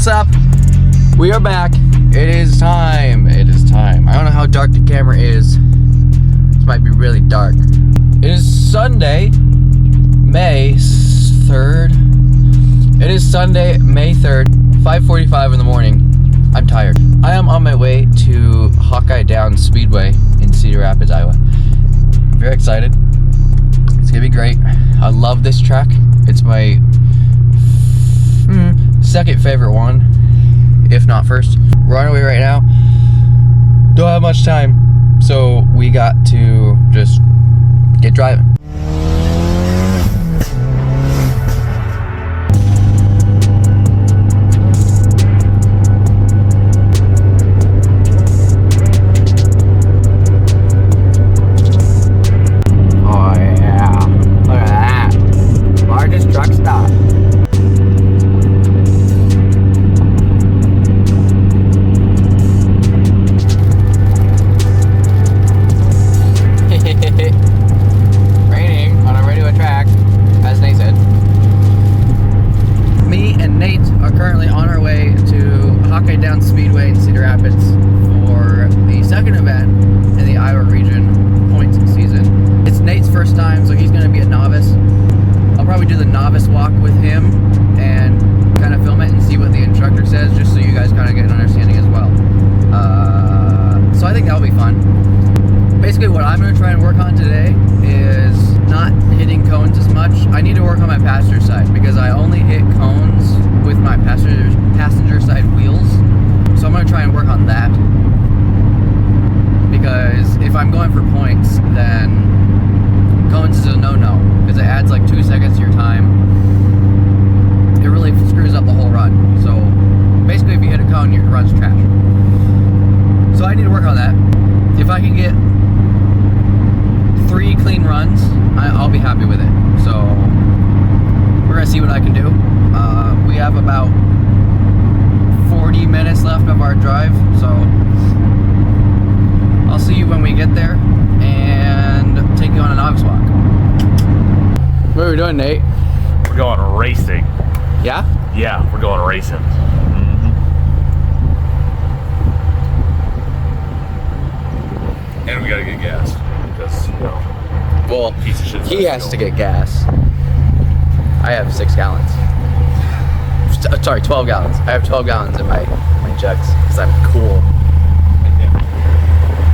What's up? We are back. It is time. It is time. I don't know how dark the camera is. This might be really dark. It is Sunday, May 3rd. It is Sunday, May 3rd, 5:45 in the morning. I'm tired. I am on my way to Hawkeye Downs Speedway in Cedar Rapids, Iowa. Very excited. It's gonna be great. I love this track. It's my second favorite one, if not first. We're on our way right now. Don't have much time, so we got to just get driving. Oh yeah, look at that. Largest truck stop. Raining on our way to a track, as Nate said. Me and Nate are currently on our way to Hawkeye Downs Speedway in Cedar Rapids for the second event in the Iowa Region points season. It's Nate's first time, so he's going to be a novice. I'll probably do the novice walk with him and kind of film it and see what the instructor says, just so you guys kind of get an understanding as well. So I think that'll be fun. Basically what I'm going to try and work on today is not hitting cones as much. I need to work on my passenger side because I only hit cones with my passenger side wheels. So I'm going to try and work on that. Because if I'm going for points, then cones is a no-no. Because it adds like 2 seconds to your time. It really screws up the whole run. So basically if you hit a cone, your run's trash. So I need to work on that. If I can get 3 clean runs, I'll be happy with it. So we're gonna see what I can do. We have about 40 minutes left of our drive, so I'll see you when we get there and take you on a novice walk. What are we doing, Nate? We're going racing. Yeah? Yeah, we're going racing. And we gotta get gas because, you know, Well, piece of shit he has to get gas. I have 6 gallons. Sorry, 12 gallons. I have 12 gallons in my jugs because I'm cool.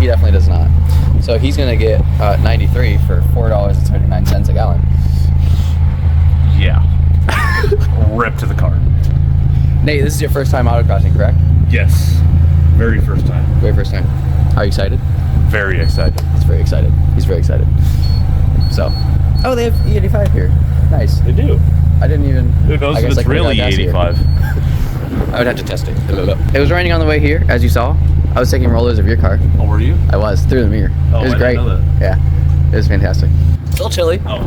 He definitely does not. So he's gonna get 93 for $4.39 a gallon. Yeah. Rip to the car. Nate, this is your first time autocrossing, correct? Yes. Very first time. Very first time. Are you excited? Very excited. He's very excited. He's very excited. So, oh, they have E85 here. Nice. They do. I didn't even. Who knows if it's really 85? I would have to test it. It was raining on the way here, as you saw. I was taking rollers of your car. Oh, were you? I was, through the mirror. Oh, it was I great. didn't know that. Yeah, it was fantastic. Still chilly, Oh.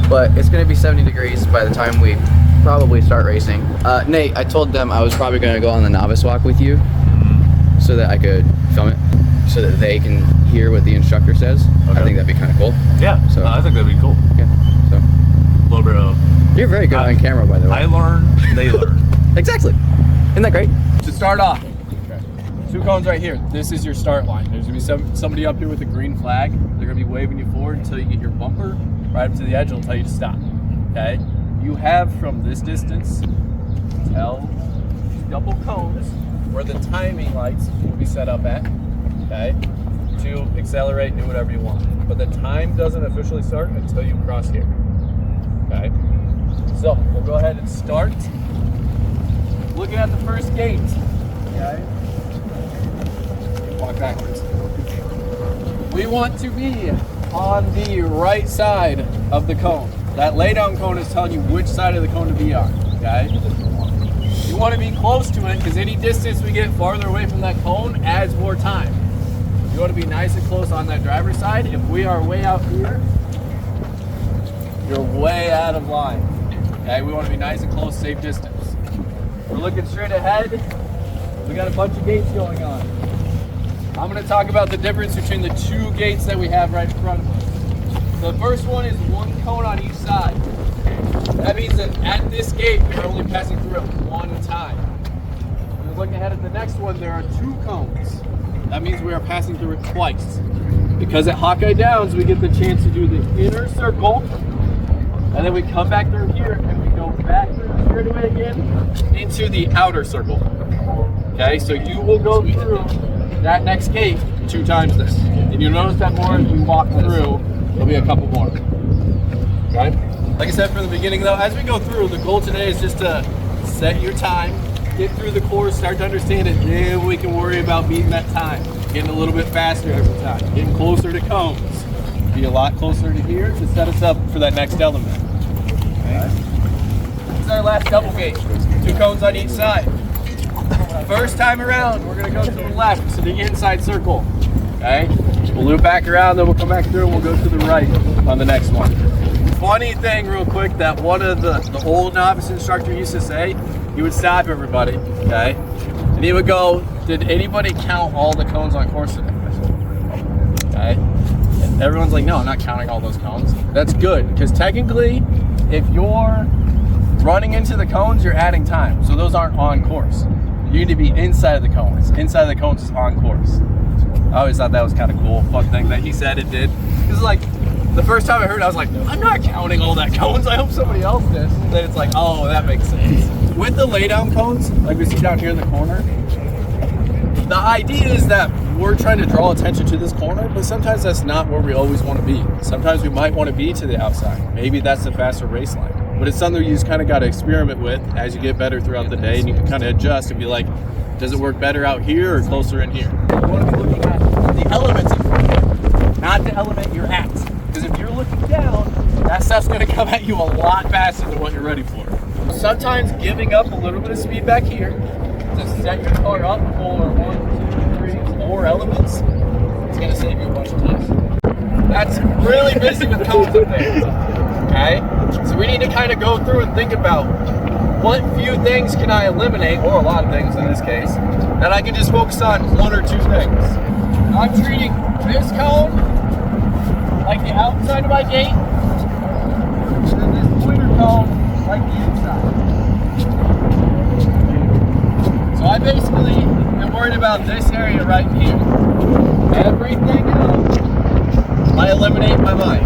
but it's going to be 70 degrees by the time we probably start racing. Nate, I told them I was probably going to go on the novice walk with you so that I could film it, so that they can hear what the instructor says. Okay. I think that'd be kind of cool. Yeah, So- I think that'd be cool. Yeah, so. A little bit of... You're very good on camera, by the way. I learn, they learn. Exactly. Isn't that great? To start off, 2 cones right here. This is your start line. There's gonna be somebody up here with a green flag. They're gonna be waving you forward until you get your bumper right up to the edge. It'll tell you to stop. Okay? You have from this distance till these double cones where the timing lights will be set up at. Okay? To accelerate and do whatever you want. But the time doesn't officially start until you cross here. Okay? So we'll go ahead and start. Looking at the first gate. Okay? Walk backwards. We want to be on the right side of the cone. That laydown cone is telling you which side of the cone to be on. Okay? You want to be close to it because any distance we get farther away from that cone adds more time. You want to be nice and close on that driver's side. If we are way out here, you're way out of line. Okay, we want to be nice and close, safe distance. We're looking straight ahead. We got a bunch of gates going on. I'm going to talk about the difference between the 2 gates that we have right in front of us. So the first one is 1 cone on each side. That means that at this gate, we're only passing through at 1 time. look ahead at the next one, there are 2 cones. That means we are passing through it twice. Because at Hawkeye Downs, we get the chance to do the inner circle, and then we come back through here, and we go back through the straightaway again into the outer circle. Okay, so you will go through that next gate 2 times this. And you'll notice that more as we walk through, there'll be a couple more. Okay? Like I said from the beginning though, as we go through, the goal today is just to set your time, get through the course, start to understand it, then we can worry about beating that time. Getting a little bit faster every time, getting closer to cones. Be a lot closer to here to set us up for that next element. Okay. This is our last double gate. 2 cones on each side. First time around, we're gonna go to the left to the inside circle. Okay? We'll loop back around, then we'll come back through and we'll go to the right on the next one. Funny thing real quick that one of the old novice instructor used to say, he would stop everybody, okay? And he would go, did anybody count all the cones on course today? Okay? And everyone's like, no, I'm not counting all those cones. That's good, because technically, if you're running into the cones, you're adding time. So those aren't on course. You need to be inside of the cones. Inside of the cones is on course. I always thought that was kind of cool, fun thing that he said it did. Because like, the first time I heard it, I was like, I'm not counting all that cones. I hope somebody else did. And then it's like, oh, that makes sense. With the laydown cones, like we see down here in the corner, the idea is that we're trying to draw attention to this corner, but sometimes that's not where we always want to be. Sometimes we might want to be to the outside. Maybe that's the faster race line. But it's something you just kind of got to experiment with as you get better throughout the day, and you can kind of adjust and be like, does it work better out here or closer in here? You want to be looking at the elements in front of you, not the element you're at. Because if you're looking down, that stuff's going to come at you a lot faster than what you're ready for. Sometimes giving up a little bit of speed back here to set your car up for 1, 2, 3, 4 elements, it's going to save you a bunch of time. That's really busy with cones up there. Okay? So we need to kind of go through and think about what few things can I eliminate, or a lot of things in this case, that I can just focus on 1 or 2 things. I'm treating this cone like the outside of my gate, and then this pointer cone like the inside. So I basically am worried about this area right here. Everything else, I eliminate my mind.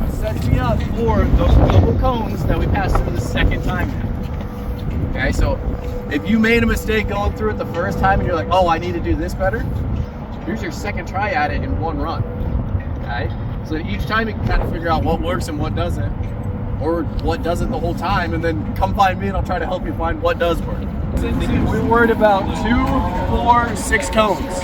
It sets me up for those couple cones that we passed through the second time now. Okay, so if you made a mistake going through it the first time and you're like, oh, I need to do this better, here's your second try at it in 1 run. Okay? So each time you can kind of figure out what works and what doesn't, or what doesn't the whole time, and then come find me and I'll try to help you find what does work. We're worried about 2, 4, 6 cones.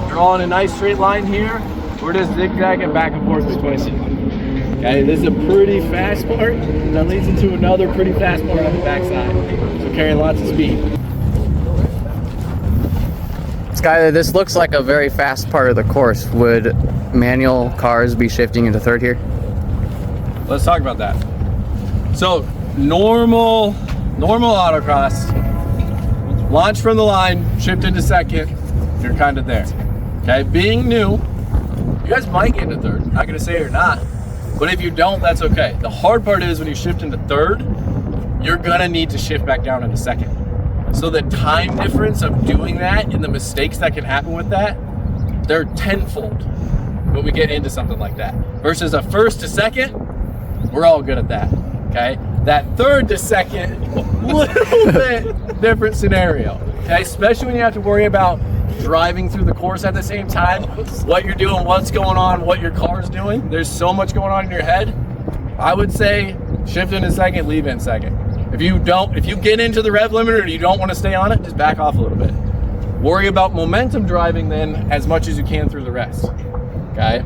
Drawing a nice straight line here. We're just zigzagging back and forth between them. Okay, this is a pretty fast part that leads into another pretty fast part on the backside. So carrying lots of speed. Skyler, this looks like a very fast part of the course. Would manual cars be shifting into third here? Let's talk about that. So normal autocross, launch from the line, shift into second, you're kind of there. Okay, being new, you guys might get into third. Not gonna say you're not, but if you don't, that's okay. The hard part is when you shift into third, you're gonna need to shift back down into second. So the time difference of doing that and the mistakes that can happen with that, they're tenfold when we get into something like that. Versus a first to second, we're all good at that, okay? That third to second, little bit different scenario, okay? Especially when you have to worry about driving through the course at the same time, what you're doing, what's going on, what your car's doing. There's so much going on in your head. I would say shift in second, leave in second. If you get into the rev limiter and you don't want to stay on it, just back off a little bit. Worry about momentum driving then as much as you can through the rest, okay?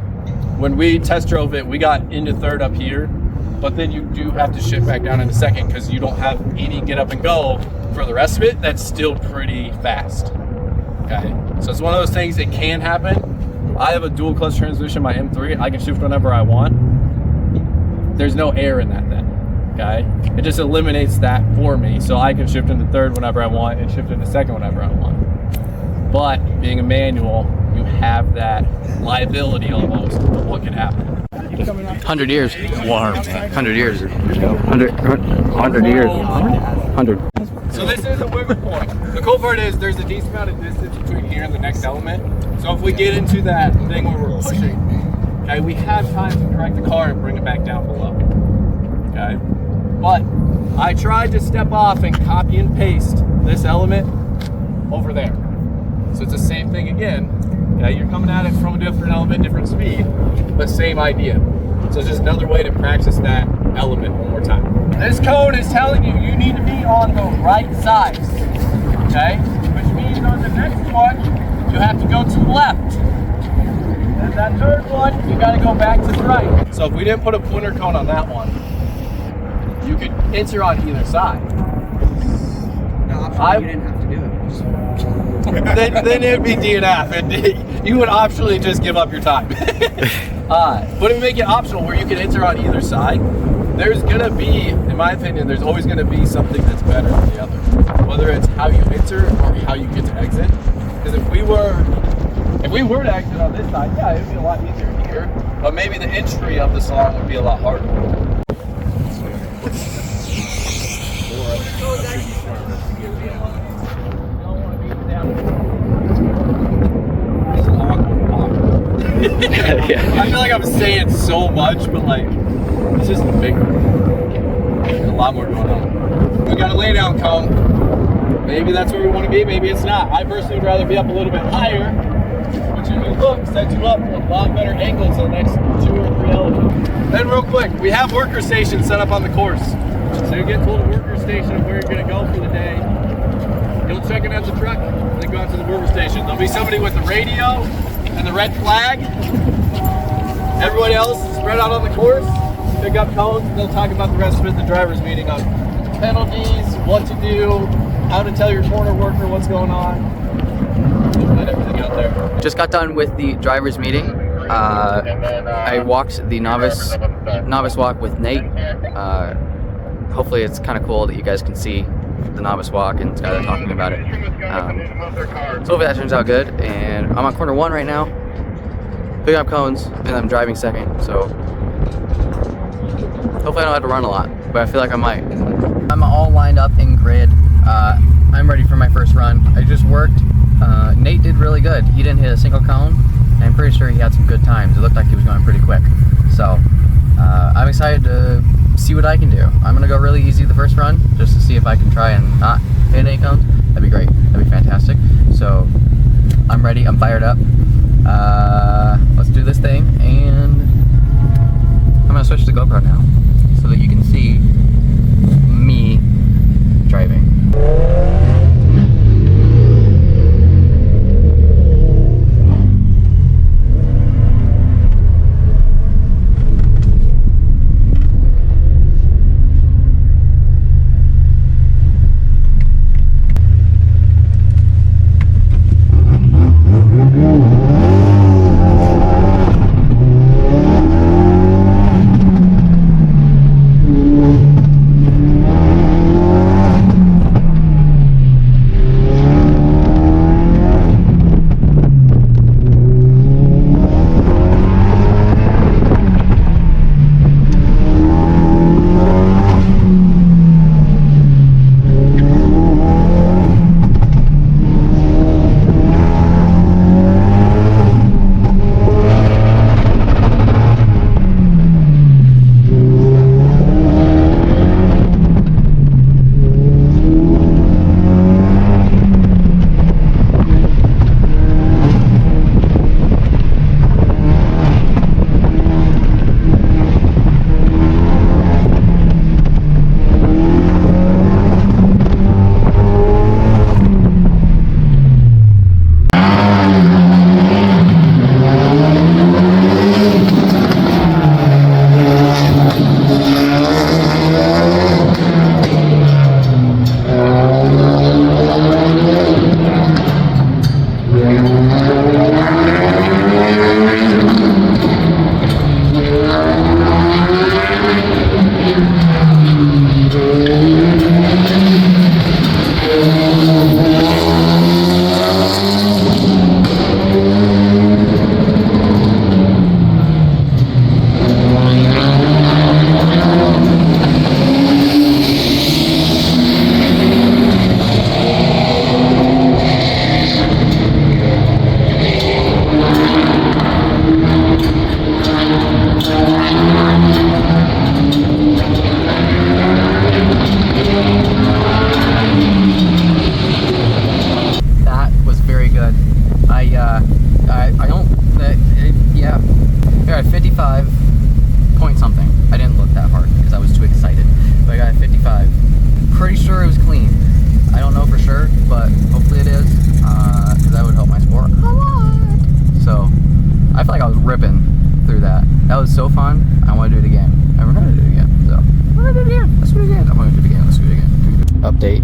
When we test drove it, we got into third up here, but then you do have to shift back down into second because you don't have any get up and go for the rest of it. That's still pretty fast, okay? So it's one of those things that can happen. I have a dual clutch transmission, my M3. I can shift whenever I want. There's no air in that then. Okay, it just eliminates that for me, so I can shift into third whenever I want and shift into second whenever I want. But being a manual, you have that liability almost of what can happen. 100 years. 100 years. 100 years. 100. So this is a wiggle point. The cool part is there's a decent amount of distance between here and the next element. So if we get into that thing where we're pushing, okay, we have time to correct the car and bring it back down below. Okay, but I tried to step off and copy and paste this element over there. So it's the same thing again. Okay, you're coming at it from a different element, different speed, but same idea. So it's just another way to practice that element one more time. This cone is telling you you need to be on the right side, okay? Which means on the next one, you have to go to the left. And that third one, you gotta go back to the right. So if we didn't put a pointer cone on that one, you could enter on either side. You didn't have to do it. then it'd be DNF, and you would optionally just give up your time. But if we make it optional where you can enter on either side, there's gonna be, in my opinion, there's always gonna be something that's better than the other. Whether it's how you enter or how you get to exit. Because if we were to exit on this side, yeah, it'd be a lot easier here. But maybe the entry of the song would be a lot harder. Yeah. I feel like I'm saying so much, but like, it's just bigger. There's a lot more going on. We got a lay down cone. Maybe that's where we want to be, maybe it's not. I personally would rather be up a little bit higher, which if you look, sets you up for a lot better angles on the next 2 or 3 elements. Then real quick, we have worker stations set up on the course. So you get told a worker station of where you're gonna go for the day. You'll check in at the truck, and then go out to the worker station. There'll be somebody with the radio and the red flag. Everybody else spread out on the course, pick up cones, and they'll talk about the rest of it at the driver's meeting on penalties, what to do, how to tell your corner worker what's going on, and everything out there. Just got done with the driver's meeting. I walked the novice walk with Nate. Hopefully it's kind of cool that you guys can see the novice walk and Skylar talking about it. So hopefully that turns out good. And I'm on corner 1 right now, picking up cones, and I'm driving second. So hopefully I don't have to run a lot, but I feel like I might. I'm all lined up in grid. I'm ready for my first run. I just worked. Nate did really good. He didn't hit a single cone, and I'm pretty sure he had some good times. It looked like he was going pretty quick. So I'm excited to see what I can do. I'm gonna go really easy the first run, just to see if I can try and not hit any cones. That'd be great. That'd be fantastic. So I'm ready. I'm fired up. Let's do this thing, and I'm gonna switch to GoPro now so that you can see me driving. ripping through that. That was so fun. I want to do it again. And we're going to do it again. So, we're going to do it again. Let's do it again. I'm going to do it again. Let's do it again. Update.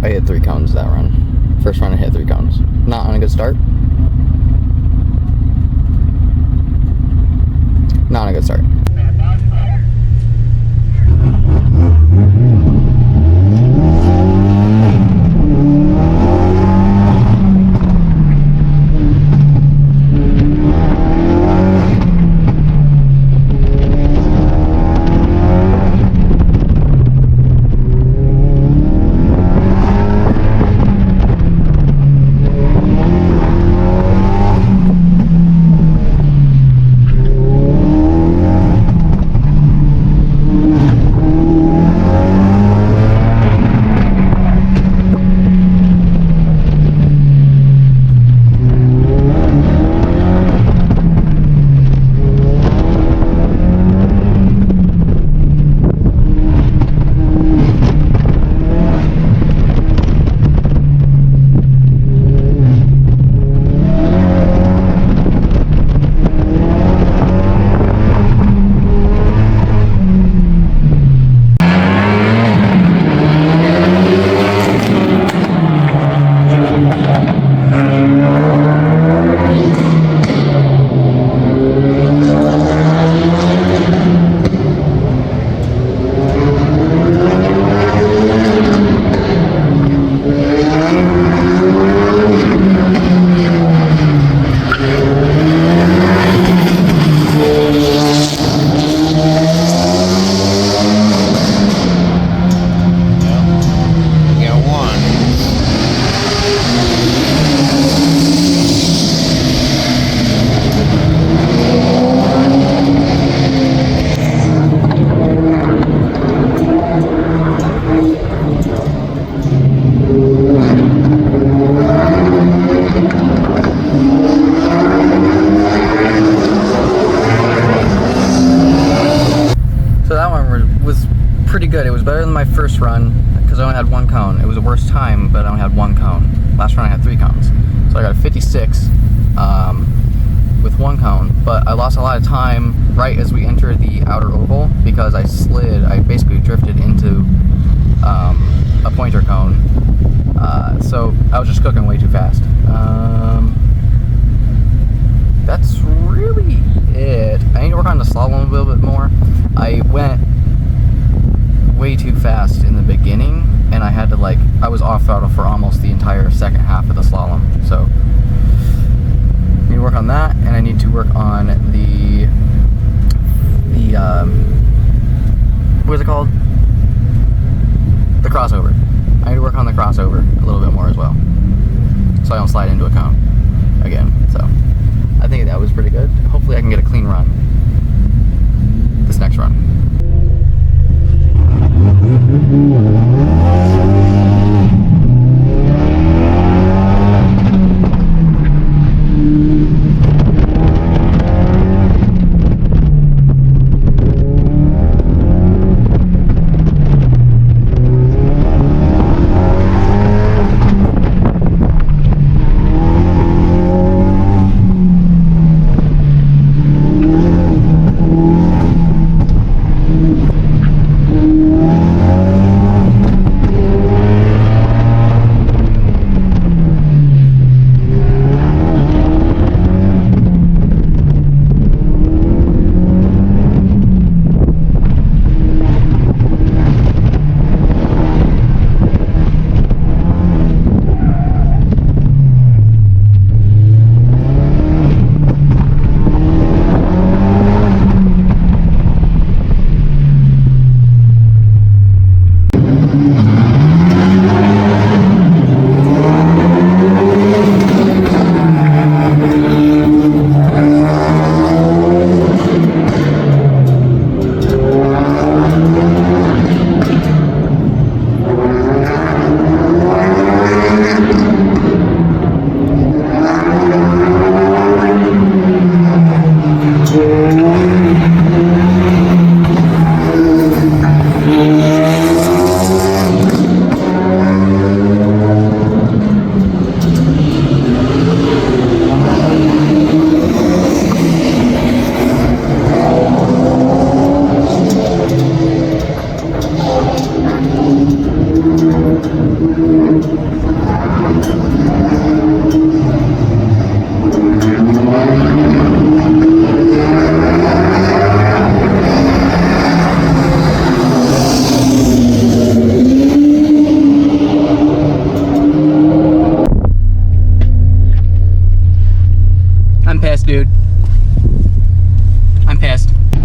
I hit 3 cones that run. First run I hit 3 cones. Not on a good start. Not on a good start. Good. It was better than my first run because I only had 1 cone. It was the worst time, but I only had 1 cone. Last run I had 3 cones. So I got a 56 with 1 cone, but I lost a lot of time right as we entered the outer oval because I slid. I basically drifted into a pointer cone. So I was just cooking way too fast. That's really it. I need to work on the slalom a little bit more. I went way too fast in the beginning, and I had to I was off throttle for almost the entire second half of the slalom. So I need to work on that, and I need to work on the what is it called? The crossover. I need to work on the crossover a little bit more as well, so I don't slide into a cone again. So I think that was pretty good. Hopefully I can get a clean run this next run.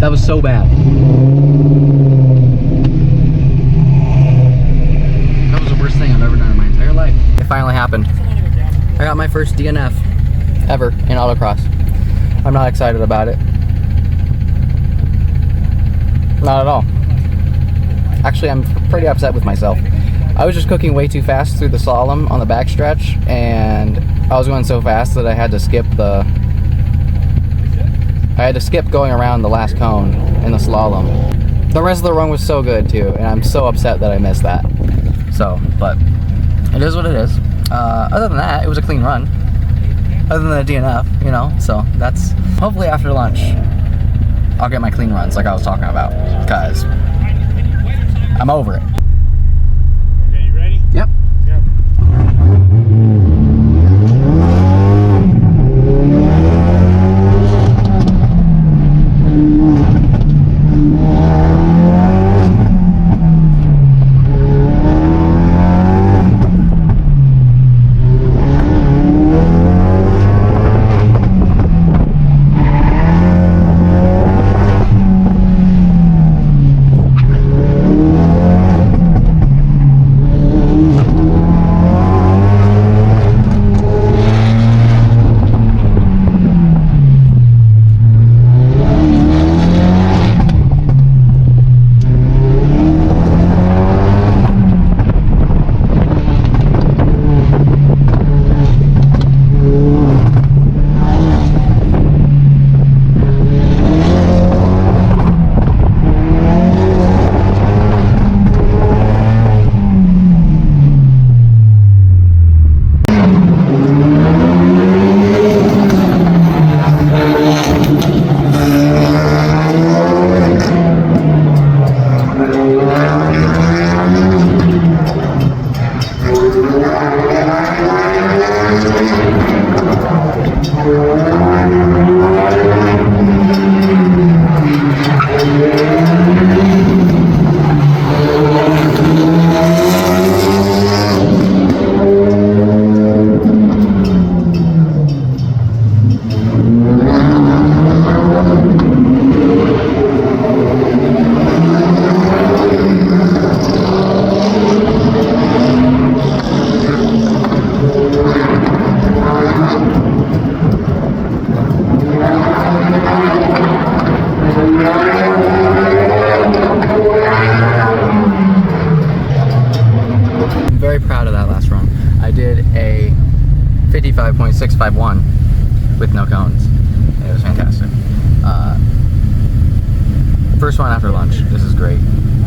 That was so bad. That was the worst thing I've ever done in my entire life. It finally happened. I got my first DNF ever in autocross. I'm not excited about it. Not at all. Actually, I'm pretty upset with myself. I was just cooking way too fast through the slalom on the backstretch, and I was going so fast that I had to skip going around the last cone in the slalom. The rest of the run was so good too, and I'm so upset that I missed that. So, but it is what it is. Other than that, it was a clean run. Other than the DNF, you know, so that's hopefully after lunch I'll get my clean runs like I was talking about, because I'm over it. Okay, you ready? Yep. Yep. I'm very proud of that last run. I did a 55.651 with no cones. It was fantastic. First one after lunch. This is great.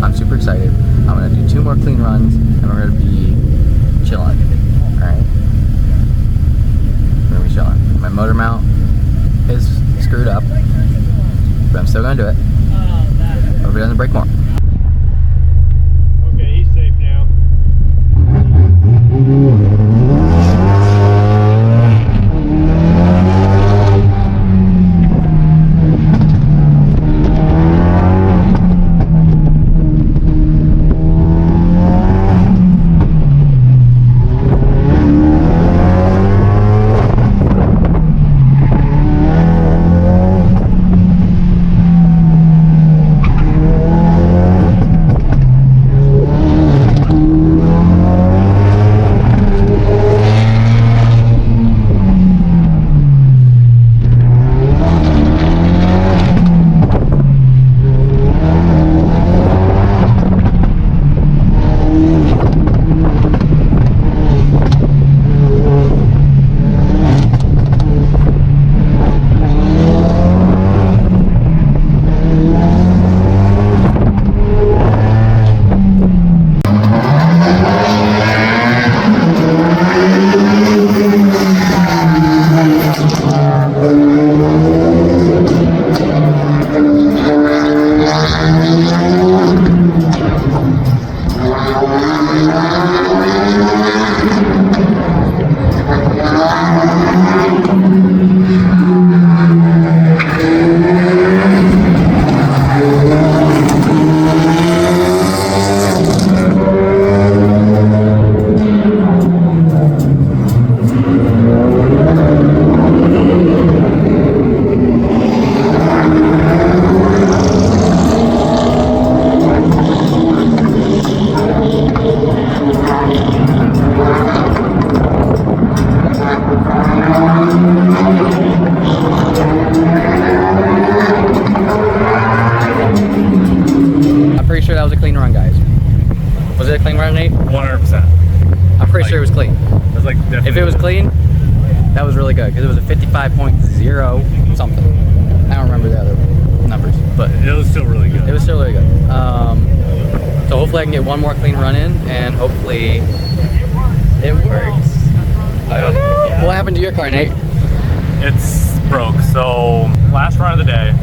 I'm super excited. I'm gonna do 2 more clean runs, and we're gonna be chilling. All right. We're gonna be chilling. My motor mount is screwed up, but I'm still gonna do it. Hope it doesn't break more. Okay, he's safe now. clean run, Nate? 100%. I'm pretty sure it was clean. That's like definitely. If it was clean, that was really good because it was a 55.0 something. I don't remember the other numbers, but It was still really good. it was still really good. So hopefully I can get one more clean run in, and hopefully it works. I don't know. What happened to your car, Nate? It's broke. So last run of the day,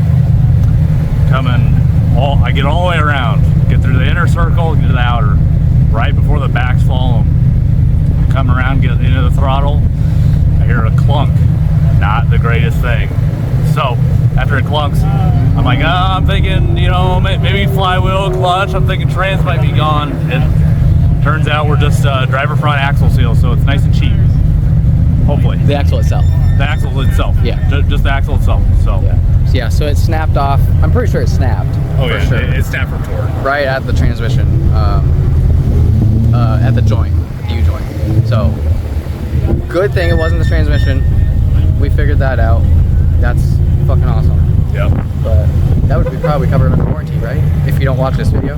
I get all the way around, get through the inner circle, get to the outer, right before the backs fall. Come around, get into the throttle. I hear a clunk. Not the greatest thing. So after it clunks, I'm like, I'm thinking, maybe flywheel, clutch. I'm thinking trans might be gone. It turns out we're just driver front axle seal, so it's nice and cheap. Hopefully. The axle itself. The axle itself. Yeah. Just the axle itself. So. Yeah, so it snapped off. I'm pretty sure it snapped. Oh for yeah, sure. it snapped from torque. Right at the transmission, at the joint, the U-joint. So, good thing it wasn't the transmission. We figured that out. That's fucking awesome. Yep. But that would be probably covered under warranty, right? If you don't watch this video.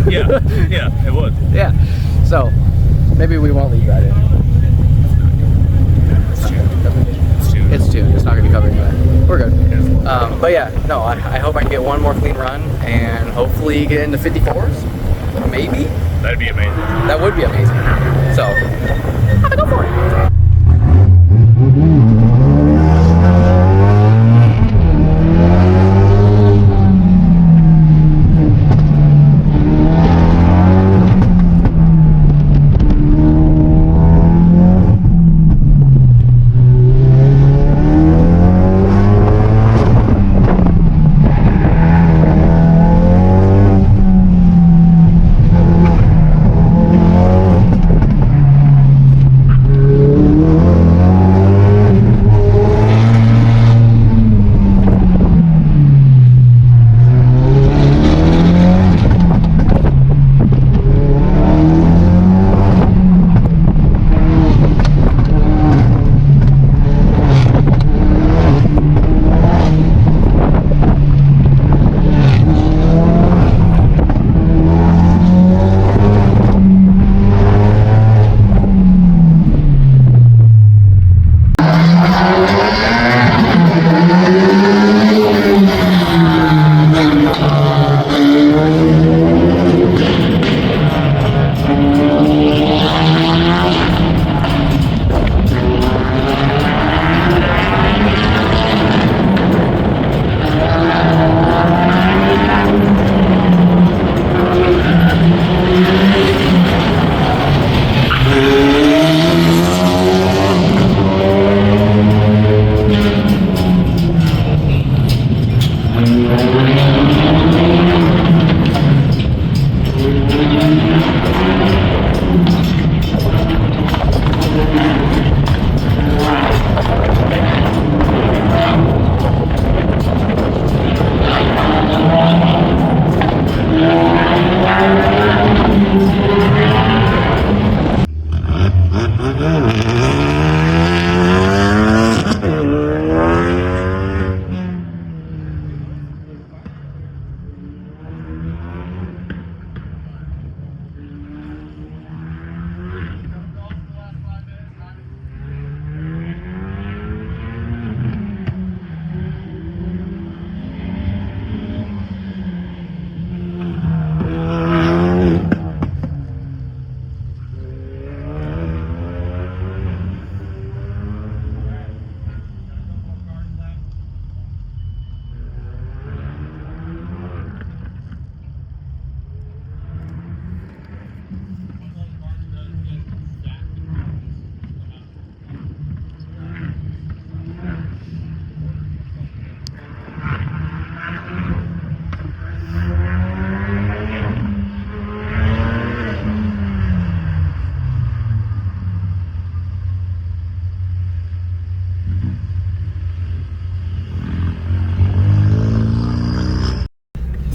Yeah, it would. Yeah. So, maybe we won't leave that in. It's tuned. It's not going to be covered anyway. We're good. But yeah, no, I hope I can get one more clean run and hopefully get into 54s. Maybe. That'd be amazing. That would be amazing. So, go for it.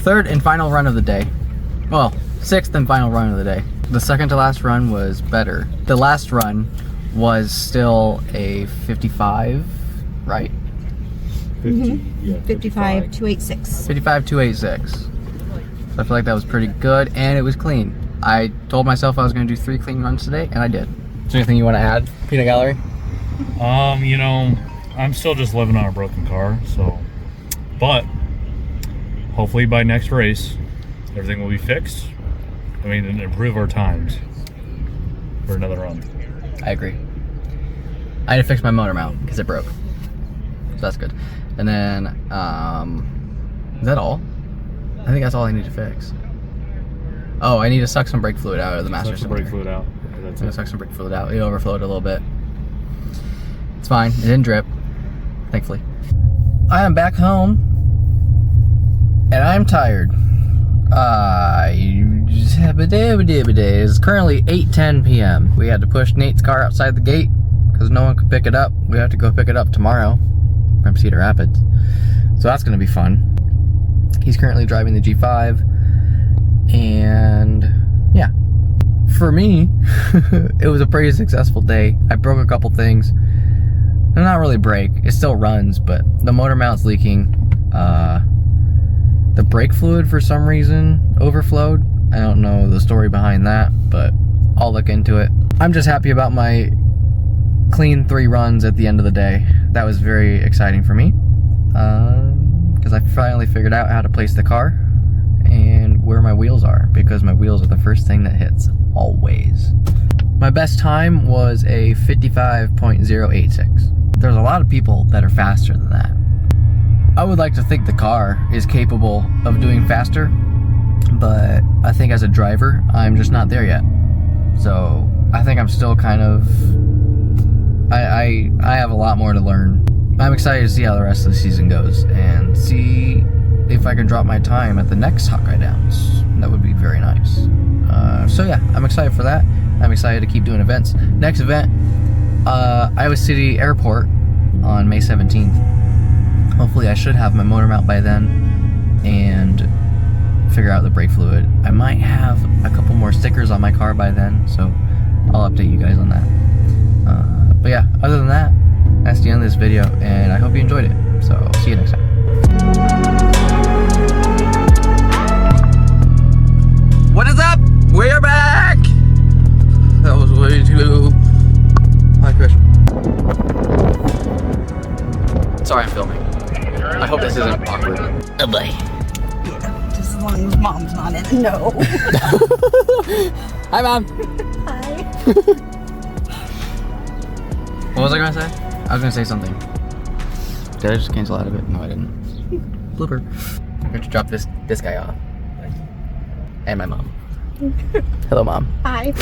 Third and final run of the day. Well, sixth and final run of the day. The second to last run was better. The last run was still a 55, right? 55,286. 55,286. So I feel like that was pretty good, and it was clean. I told myself I was going to do 3 clean runs today, and I did. Is there anything you want to add, Peanut Gallery? You know, I'm still just living on a broken car, so. But hopefully by next race, everything will be fixed. I mean, and improve our times for another run. I agree. I had to fix my motor mount because it broke. So that's good. And then, is that all? I think that's all I need to fix. Oh, I need to suck some brake fluid out of the master cylinder. Suck the brake fluid out. Okay, that's I'm gonna it. suck some brake fluid out. It overflowed a little bit. It's fine. It didn't drip, thankfully. I am back home, and I'm tired. It's currently 8:10 p.m. We had to push Nate's car outside the gate because no one could pick it up. We have to go pick it up tomorrow from Cedar Rapids. So that's going to be fun. He's currently driving the G5. And yeah, for me, it was a pretty successful day. I broke a couple things. Not really break. It still runs, but the motor mount's leaking. The brake fluid for some reason overflowed. I don't know the story behind that, but I'll look into it. I'm just happy about my clean 3 runs at the end of the day. That was very exciting for me because I finally figured out how to place the car and where my wheels are, because my wheels are the first thing that hits always. My best time was a 55.086. There's a lot of people that are faster than that. I would like to think the car is capable of doing faster, but I think as a driver, I'm just not there yet. So I think I'm still kind of, I have a lot more to learn. I'm excited to see how the rest of the season goes and see if I can drop my time at the next Hawkeye Downs. That would be very nice. So yeah, I'm excited for that. I'm excited to keep doing events. Next event, Iowa City Airport on May 17th. Hopefully I should have my motor mount by then and figure out the brake fluid. I might have a couple more stickers on my car by then, so I'll update you guys on that. But yeah, other than that, that's the end of this video, and I hope you enjoyed it. So see you next time. What is up? We're back! That was way too high pressure. Sorry, I'm filming. I hope this isn't awkward. Oh boy. Yeah, just as long as mom's not in it. No. Hi, Mom. Hi. What was I gonna say? I was gonna say something. Did I just cancel out of it? No, I didn't. Blooper. I'm going to drop this guy off. And my mom. Hello, Mom. Hi.